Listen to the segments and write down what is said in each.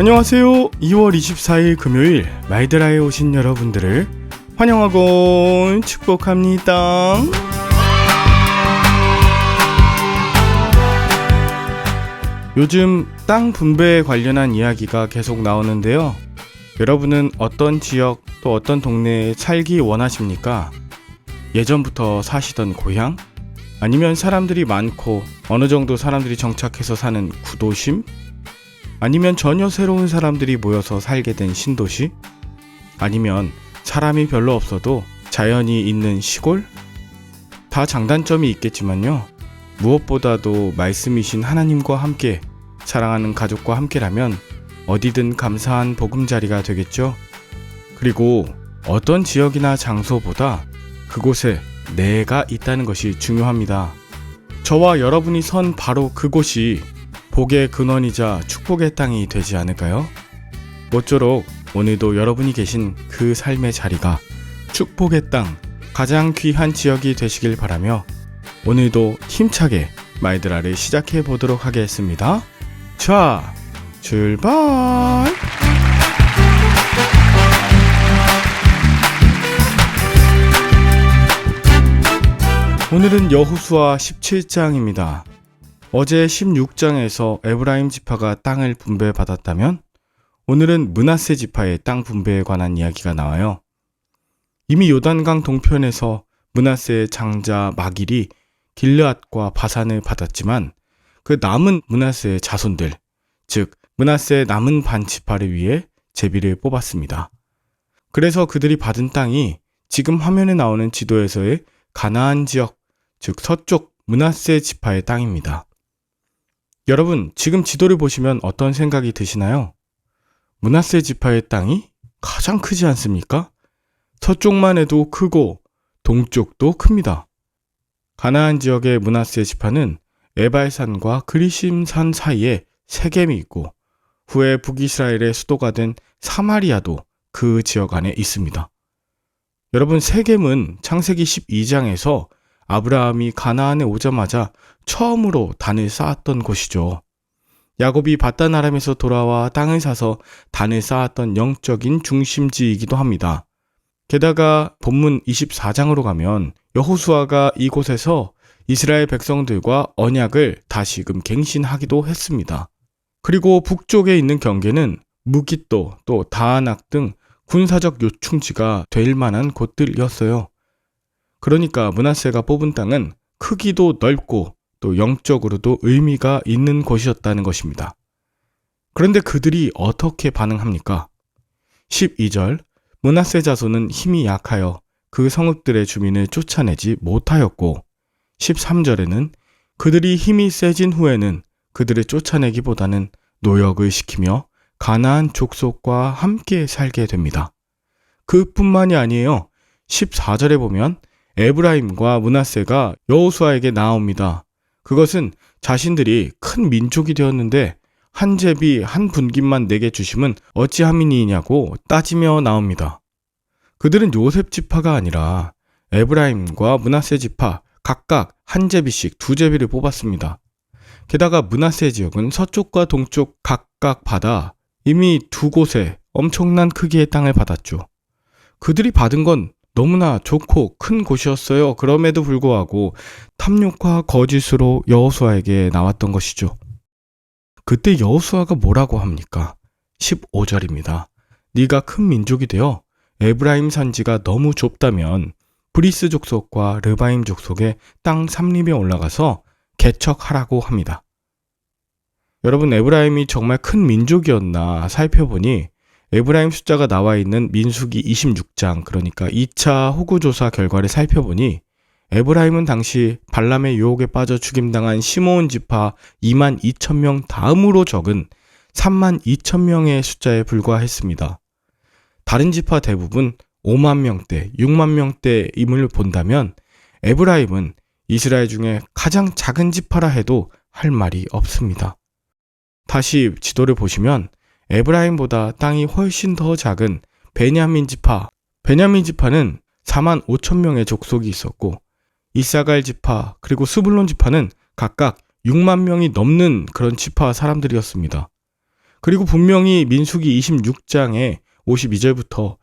안녕하세요. 2월 24일 금요일 말드라에 오신 여러분들을 환영하고 축복합니다. 요즘 땅 분배에 관련한 이야기가 계속 나오는데요. 여러분은 어떤 지역 또 어떤 동네에 살기 원하십니까? 예전부터 사시던 고향? 아니면 사람들이 많고 어느 정도 사람들이 정착해서 사는 구도심? 아니면 전혀 새로운 사람들이 모여서 살게 된 신도시? 아니면 사람이 별로 없어도 자연이 있는 시골? 다 장단점이 있겠지만요. 무엇보다도 말씀이신 하나님과 함께 사랑하는 가족과 함께라면 어디든 감사한 보금자리가 되겠죠. 그리고 어떤 지역이나 장소보다 그곳에 내가 있다는 것이 중요합니다. 저와 여러분이 선 바로 그곳이 복의 근원이자 축복의 땅이 되지 않을까요? 모쪼록 오늘도 여러분이 계신 그 삶의 자리가 축복의 땅, 가장 귀한 지역이 되시길 바라며 오늘도 힘차게 말드라를 시작해 보도록 하겠습니다. 자, 출발! 오늘은 여호수아 17장입니다. 어제 16장에서 에브라임 지파가 땅을 분배받았다면 오늘은 므낫세 지파의 땅 분배에 관한 이야기가 나와요. 이미 요단강 동편에서 므낫세의 장자 마길이 길르앗과 바산을 받았지만 그 남은 므낫세의 자손들, 즉 므낫세의 남은 반 지파를 위해 제비를 뽑았습니다. 그래서 그들이 받은 땅이 지금 화면에 나오는 지도에서의 가나안 지역, 즉 서쪽 므낫세 지파의 땅입니다. 여러분, 지금 지도를 보시면 어떤 생각이 드시나요? 므낫세 지파의 땅이 가장 크지 않습니까? 서쪽만 해도 크고 동쪽도 큽니다. 가나안 지역의 므낫세 지파는 에발산과 그리심산 사이에 세겜이 있고 후에 북이스라엘의 수도가 된 사마리아도 그 지역 안에 있습니다. 여러분, 세겜은 창세기 12장에서 아브라함이 가나안에 오자마자 처음으로 단을 쌓았던 곳이죠. 야곱이 바단 아람에서 돌아와 땅을 사서 단을 쌓았던 영적인 중심지이기도 합니다. 게다가 본문 24장으로 가면 여호수아가 이곳에서 이스라엘 백성들과 언약을 다시금 갱신하기도 했습니다. 그리고 북쪽에 있는 경계는 무깃도 또 다아낙 등 군사적 요충지가 될 만한 곳들이었어요. 그러니까 므낫세가 뽑은 땅은 크기도 넓고 또 영적으로도 의미가 있는 곳이었다는 것입니다. 그런데 그들이 어떻게 반응합니까? 12절, 므낫세 자손은 힘이 약하여 그 성읍들의 주민을 쫓아내지 못하였고 13절에는 그들이 힘이 세진 후에는 그들을 쫓아내기보다는 노역을 시키며 가나안 족속과 함께 살게 됩니다. 그뿐만이 아니에요. 14절에 보면 에브라임과 므낫세가 여호수아에게 나옵니다. 그것은 자신들이 큰 민족이 되었는데 한 제비 한 분깃만 내게 주심은 어찌함이니냐고 따지며 나옵니다. 그들은 요셉 지파가 아니라 에브라임과 므낫세 지파 각각 한 제비씩 두 제비를 뽑았습니다. 게다가 므낫세 지역은 서쪽과 동쪽 각각 받아 이미 두 곳에 엄청난 크기의 땅을 받았죠. 그들이 받은 건 너무나 좋고 큰 곳이었어요. 그럼에도 불구하고 탐욕과 거짓으로 여호수아에게 나왔던 것이죠. 그때 여호수아가 뭐라고 합니까? 15절입니다. 네가 큰 민족이 되어 에브라임 산지가 너무 좁다면 브리스 족속과 르바임 족속의 땅 삼림에 올라가서 개척하라고 합니다. 여러분, 에브라임이 정말 큰 민족이었나 살펴보니 에브라임 숫자가 나와 있는 민수기 26장, 그러니까 2차 호구조사 결과를 살펴보니 에브라임은 당시 발람의 유혹에 빠져 죽임당한 시므온 지파 22,000명 다음으로 적은 32,000명의 숫자에 불과했습니다. 다른 지파 대부분 5만 명대, 6만 명대임을 본다면 에브라임은 이스라엘 중에 가장 작은 지파라 해도 할 말이 없습니다. 다시 지도를 보시면 에브라임보다 땅이 훨씬 더 작은 베냐민 지파는 4만 5천 명의 족속이 있었고 이사갈 지파 그리고 스불론 지파는 각각 6만 명이 넘는 그런 지파 사람들이었습니다. 그리고 분명히 민수기 26장의 52절부터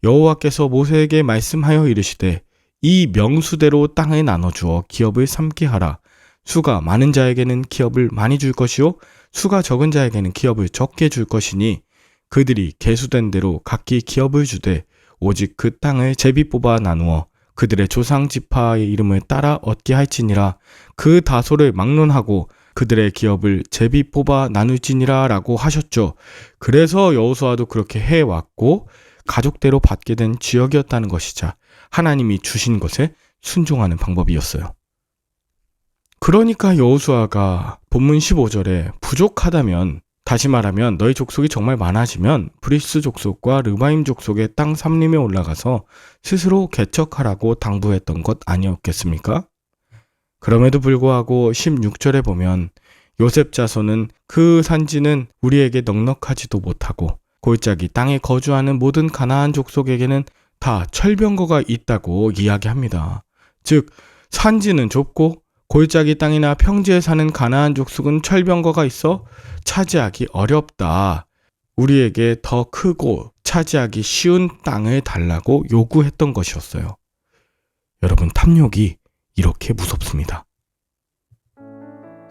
여호와께서 모세에게 말씀하여 이르시되 이 명수대로 땅을 나눠주어 기업을 삼게 하라. 수가 많은 자에게는 기업을 많이 줄 것이요 수가 적은 자에게는 기업을 적게 줄 것이니 그들이 계수된 대로 각기 기업을 주되 오직 그 땅을 제비 뽑아 나누어 그들의 조상 지파의 이름을 따라 얻게 할지니라. 그 다소를 막론하고 그들의 기업을 제비 뽑아 나눌지니라 라고 하셨죠. 그래서 여호수아도 그렇게 해왔고 가족대로 받게 된 지역이었다는 것이자 하나님이 주신 것에 순종하는 방법이었어요. 그러니까 여호수아가 본문 15절에 부족하다면, 다시 말하면 너희 족속이 정말 많아지면 브리스 족속과 르바임 족속의 땅 삼림에 올라가서 스스로 개척하라고 당부했던 것 아니었겠습니까? 그럼에도 불구하고 16절에 보면 요셉 자손은 그 산지는 우리에게 넉넉하지도 못하고 골짜기 땅에 거주하는 모든 가나안 족속에게는 다 철병거가 있다고 이야기합니다. 즉 산지는 좁고 골짜기 땅이나 평지에 사는 가나안 족속은 철병거가 있어 차지하기 어렵다. 우리에게 더 크고 차지하기 쉬운 땅을 달라고 요구했던 것이었어요. 여러분, 탐욕이 이렇게 무섭습니다.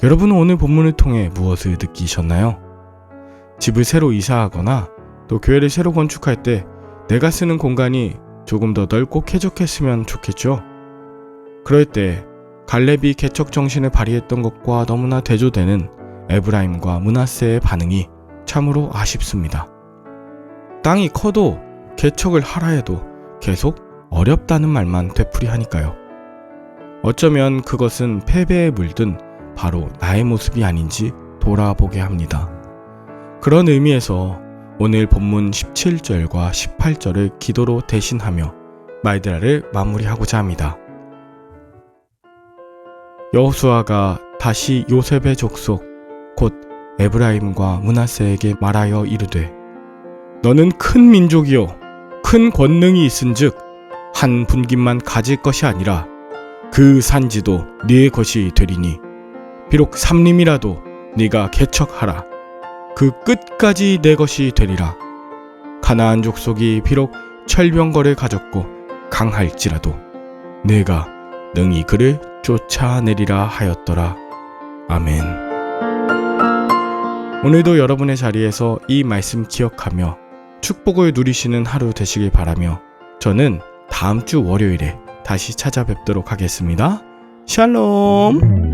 여러분은 오늘 본문을 통해 무엇을 느끼셨나요? 집을 새로 이사하거나 또 교회를 새로 건축할 때 내가 쓰는 공간이 조금 더 넓고 쾌적했으면 좋겠죠? 그럴 때 갈렙이 개척 정신을 발휘했던 것과 너무나 대조되는 에브라임과 므낫세의 반응이 참으로 아쉽습니다. 땅이 커도 개척을 하라 해도 계속 어렵다는 말만 되풀이하니까요. 어쩌면 그것은 패배에 물든 바로 나의 모습이 아닌지 돌아보게 합니다. 그런 의미에서 오늘 본문 17절과 18절을 기도로 대신하며 말드라를 마무리하고자 합니다. 여호수아가 다시 요셉의 족속 곧 에브라임과 므낫세에게 말하여 이르되 너는 큰 민족이요 큰 권능이 있은즉 한 분깃만 가질 것이 아니라 그 산지도 네 것이 되리니 비록 삼림이라도 네가 개척하라. 그 끝까지 내 것이 되리라. 가나안 족속이 비록 철병거를 가졌고 강할지라도 내가 능히 그를 쫓아내리라 하였더라. 아멘. 오늘도 여러분의 자리에서 이 말씀 기억하며 축복을 누리시는 하루 되시길 바라며 저는 다음 주 월요일에 다시 찾아뵙도록 하겠습니다. 샬롬.